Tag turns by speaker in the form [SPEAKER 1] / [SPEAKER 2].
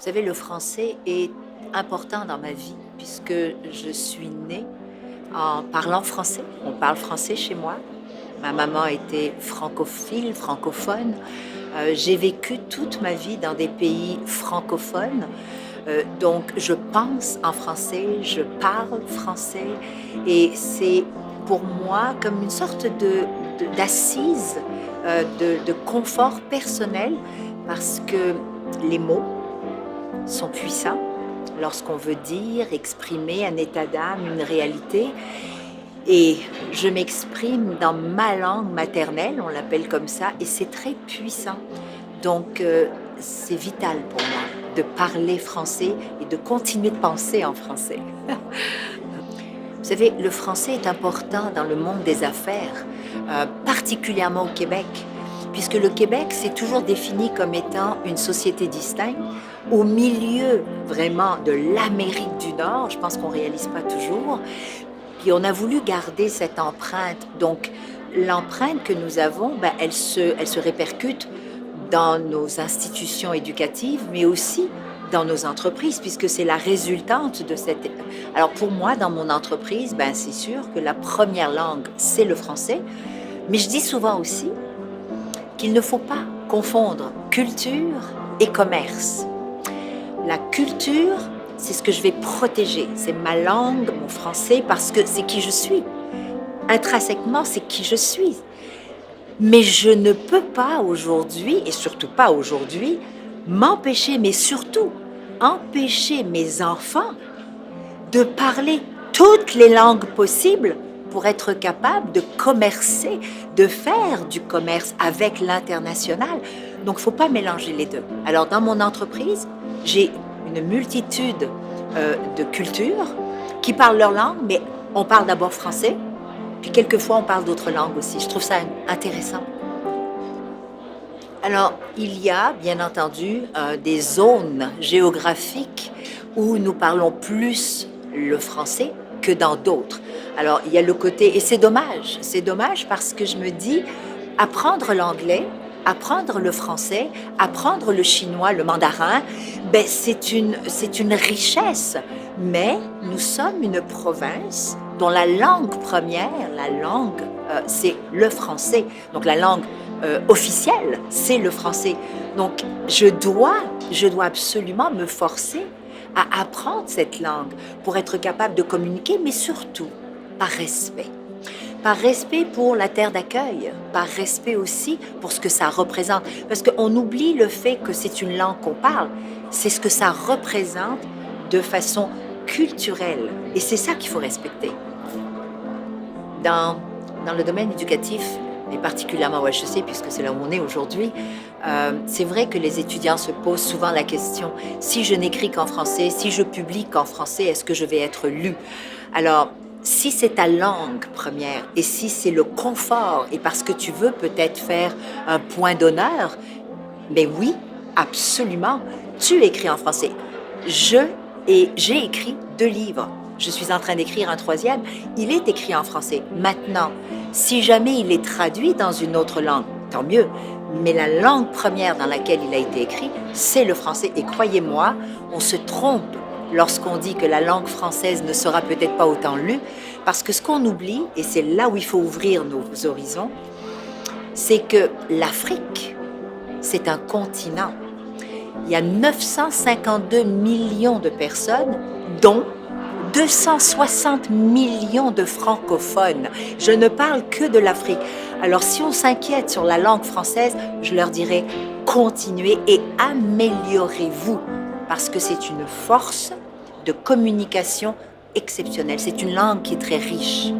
[SPEAKER 1] Vous savez, le français est important dans ma vie puisque je suis née en parlant français. On parle français chez moi. Ma maman était francophile, francophone. J'ai vécu toute ma vie dans des pays francophones. Donc, je pense en français, je parle français et c'est pour moi comme une sorte d'assise, de confort personnel parce que les mots sont puissants lorsqu'on veut dire, exprimer un état d'âme, une réalité. Et je m'exprime dans ma langue maternelle, on l'appelle comme ça, et c'est très puissant. Donc, c'est vital pour moi de parler français et de continuer de penser en français. Vous savez, le français est important dans le monde des affaires, particulièrement au Québec, puisque le Québec s'est toujours défini comme étant une société distincte, au milieu vraiment de l'Amérique du Nord, je pense qu'on ne réalise pas toujours, puis on a voulu garder cette empreinte. Donc, l'empreinte que nous avons, elle se répercute dans nos institutions éducatives, mais aussi dans nos entreprises, puisque c'est la résultante de cette... Alors pour moi, dans mon entreprise, c'est sûr que la première langue, c'est le français, mais je dis souvent aussi qu'il ne faut pas confondre culture et commerce. La culture, c'est ce que je vais protéger, c'est ma langue, mon français, parce que c'est qui je suis. Intrinsèquement, c'est qui je suis. Mais je ne peux pas aujourd'hui, et surtout pas aujourd'hui, m'empêcher, mais surtout empêcher mes enfants de parler toutes les langues possibles pour être capable de commercer, de faire du commerce avec l'international. Donc, il ne faut pas mélanger les deux. Alors, dans mon entreprise, j'ai une multitude de cultures qui parlent leur langue, mais on parle d'abord français, puis quelquefois on parle d'autres langues aussi. Je trouve ça intéressant. Alors, il y a bien entendu des zones géographiques où nous parlons plus le français que dans d'autres. Alors, il y a le côté, et c'est dommage parce que je me dis, apprendre l'anglais, apprendre le français, apprendre le chinois, le mandarin, c'est une richesse. Mais nous sommes une province dont la langue première, c'est le français. Donc la langue officielle, c'est le français. Donc je dois absolument me forcer à apprendre cette langue pour être capable de communiquer, mais surtout par respect. Par respect pour la terre d'accueil, par respect aussi pour ce que ça représente. Parce qu'on oublie le fait que c'est une langue qu'on parle, c'est ce que ça représente de façon culturelle. Et c'est ça qu'il faut respecter. Dans le domaine éducatif, et particulièrement au HEC, puisque c'est là où on est aujourd'hui, c'est vrai que les étudiants se posent souvent la question, si je n'écris qu'en français, si je publie qu'en français, est-ce que je vais être lu? Alors, si c'est ta langue première et si c'est le confort et parce que tu veux peut-être faire un point d'honneur, mais oui, absolument, tu écris en français. J'ai écrit 2 livres. Je suis en train d'écrire un 3e. Il est écrit en français. Maintenant, si jamais il est traduit dans une autre langue, tant mieux. Mais la langue première dans laquelle il a été écrit, c'est le français. Et croyez-moi, on se trompe lorsqu'on dit que la langue française ne sera peut-être pas autant lue, parce que ce qu'on oublie, et c'est là où il faut ouvrir nos horizons, c'est que l'Afrique, c'est un continent. Il y a 952 millions de personnes, dont 260 millions de francophones. Je ne parle que de l'Afrique. Alors, si on s'inquiète sur la langue française, je leur dirais, continuez et améliorez-vous, parce que c'est une force de communication exceptionnelle. C'est une langue qui est très riche.